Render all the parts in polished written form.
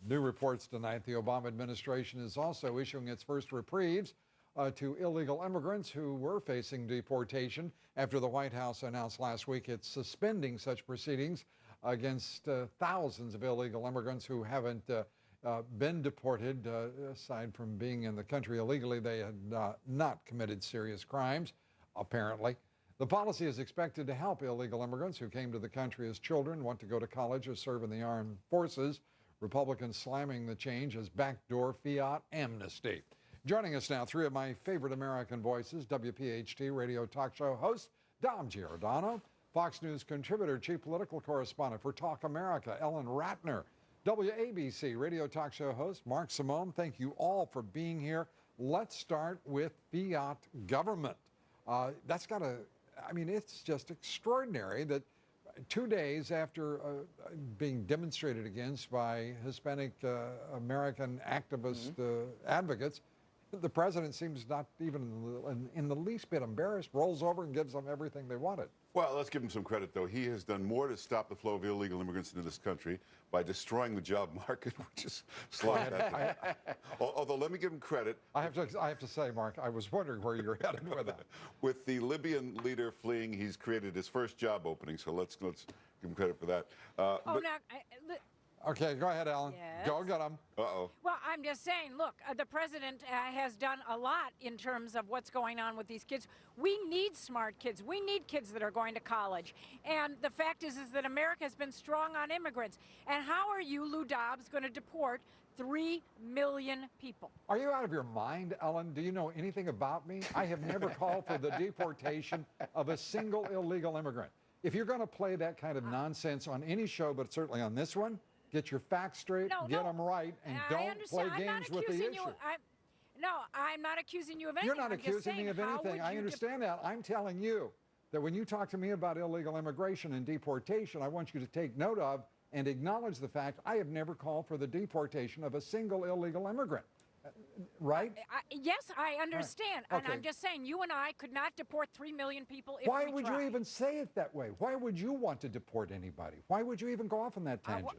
New reports tonight, the Obama administration is also issuing its first reprieves to illegal immigrants who were facing deportation after the White House announced last week it's suspending such proceedings against thousands of illegal immigrants who haven't been deported. Aside from being in the country illegally, they had not committed serious crimes, apparently. The policy is expected to help illegal immigrants who came to the country as children, want to go to college, or serve in the armed forces. Republicans slamming the change as backdoor Fiat amnesty. Joining us now, three of my favorite American voices, WPHT Radio talk show host Dom Giordano, Fox News contributor, chief political correspondent for Talk America, Ellen Ratner, WABC Radio talk show host Mark Simone. Thank you all for being here. Let's start with Fiat government. It's just extraordinary that 2 days after being demonstrated against by Hispanic American activist advocates, the president seems not even in the least bit embarrassed, rolls over and gives them everything they wanted. Well, let's give him some credit, though. He has done more to stop the flow of illegal immigrants into this country by destroying the job market, which is slowing that. Although, let me give him credit. I have to say, Mark, I was wondering where you're headed with that. With the Libyan leader fleeing, he's created his first job opening, so let's give him credit for that. Okay, go ahead, Ellen. Yes. Go get them. Well, I'm just saying, look, the president has done a lot in terms of what's going on with these kids. We need smart kids. We need kids that are going to college. And the fact is that America has been strong on immigrants. And how are you, Lou Dobbs, going to deport 3 million people? Are you out of your mind, Ellen? Do you know anything about me? I have never called for the deportation of a single illegal immigrant. If you're going to play that kind of nonsense on any show, but certainly on this one, get your facts straight, get them right, and don't play games with the issue. I'm not accusing you of anything. You're not accusing me of anything. I understand that. I'm telling you that when you talk to me about illegal immigration and deportation, I want you to take note of and acknowledge the fact I have never called for the deportation of a single illegal immigrant. Right? Yes, I understand. Right. Okay. And I'm just saying, you and I could not deport 3 million people if Why we would tried. you even say it that way? Why would you want to deport anybody? Why would you even go off on that tangent?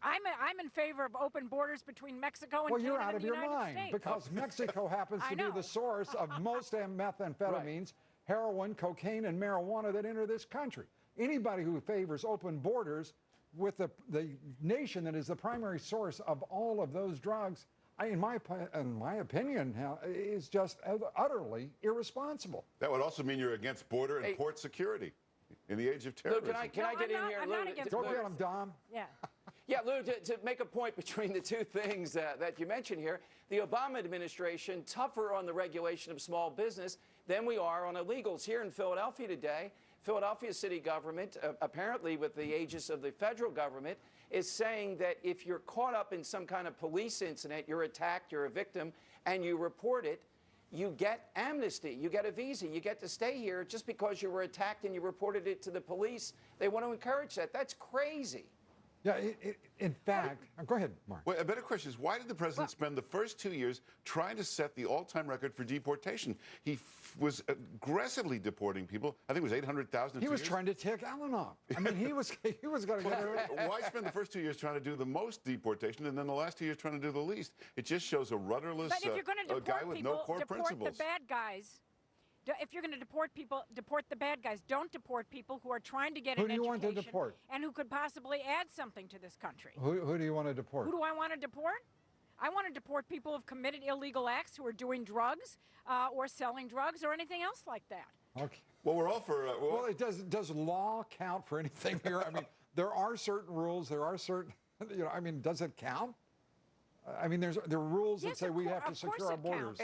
I'm in favor of open borders between Mexico and Canada. Well, you're out of and the your United mind States. because Mexico happens to be the source of most methamphetamines, heroin, cocaine, and marijuana that enter this country. Anybody who favors open borders with the nation that is the primary source of all of those drugs, in my opinion, is just utterly irresponsible. That would also mean you're against border and port security in the age of terrorism. Lou, can I get in here? I'm Lou, not against Go get them, Dom. Yeah. Yeah, Lou, to make a point between the two things that you mentioned here, the Obama administration tougher on the regulation of small business than we are on illegals. Here in Philadelphia today, Philadelphia city government, apparently with the aegis of the federal government, is saying that if you're caught up in some kind of police incident, you're attacked, you're a victim, and you report it, you get amnesty, you get a visa, you get to stay here just because you were attacked and you reported it to the police. They want to encourage that. That's crazy. Yeah, in fact, go ahead, Mark. Well, a better question is, why did the president spend the first 2 years trying to set the all-time record for deportation? He was aggressively deporting people. I think it was 800,000. He was trying to take Ellen off. I mean, he was going to get her. Why spend the first 2 years trying to do the most deportation and then the last 2 years trying to do the least? It just shows a rudderless But if you're going to deport guy with no core deport principles. the bad guys. If you're going to deport people, deport the bad guys. Don't deport people who are trying to get an education. Who do you want to deport? And who could possibly add something to this country. Who do you want to deport? Who do I want to deport? I want to deport people who have committed illegal acts, who are doing drugs or selling drugs or anything else like that. Okay. Well, we're all for... well, does law count for anything here? I mean, there are certain rules. There are certain... does it count? I mean, there are rules that say we have to secure our borders.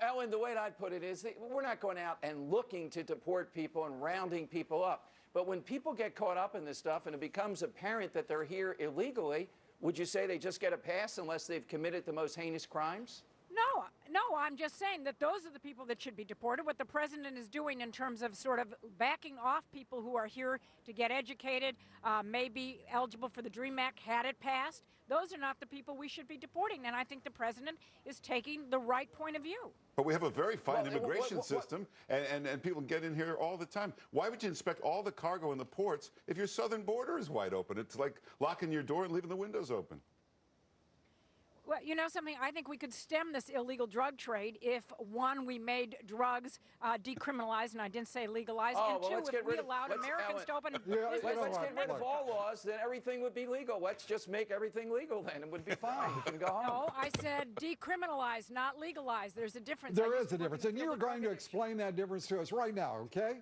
Ellen, the way I'd put it is that we're not going out and looking to deport people and rounding people up. But when people get caught up in this stuff and it becomes apparent that they're here illegally, would you say they just get a pass unless they've committed the most heinous crimes? No, I'm just saying that those are the people that should be deported. What the president is doing in terms of sort of backing off people who are here to get educated, may be eligible for the DREAM Act had it passed, those are not the people we should be deporting. And I think the president is taking the right point of view. But we have a very fine Well, immigration system, and people get in here all the time. Why would you inspect all the cargo in the ports if your southern border is wide open? It's like locking your door and leaving the windows open. Well, you know something? I think we could stem this illegal drug trade if, one, we made drugs decriminalized, and I didn't say legalized, and well, two, let's if get we rid of- allowed let's- Americans to open Yeah, businesses. Let's get rid of look. all laws, then everything would be legal. Let's just make everything legal then. It would be fine. You can go home. No, I said decriminalized, not legalized. There's a difference. There I is used to a work difference, in and the you're field of going to drug addiction. explain that difference to us right now, okay?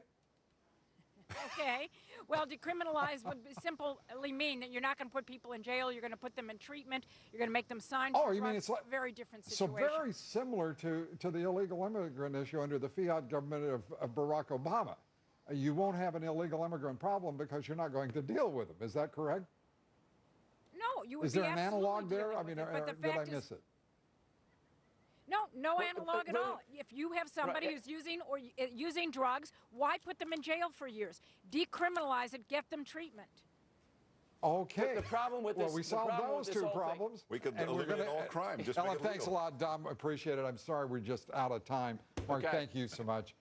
Okay. Well, decriminalize would simply mean that you're not going to put people in jail. You're going to put them in treatment. You're going to make them sign Oh, for you mean drugs. it's like Very different so situation. very similar to the illegal immigrant issue under the Fiat government of Barack Obama. You won't have an illegal immigrant problem because you're not going to deal with them. Is that correct? No, you would Is there be an absolutely analog there? dealing I with mean, it, but the did I fact is- miss it? No analog at all. If you have somebody Right. who's using drugs, why put them in jail for years? Decriminalize it, get them treatment. Okay. The problem with well, this- we the solved problem with those this two whole thing- problems. We could and we're eliminate gonna- all crime, just Ella, make it thanks a legal. lot, Dom. Appreciate it. I'm sorry we're just out of time. Mark, Okay. thank you so much.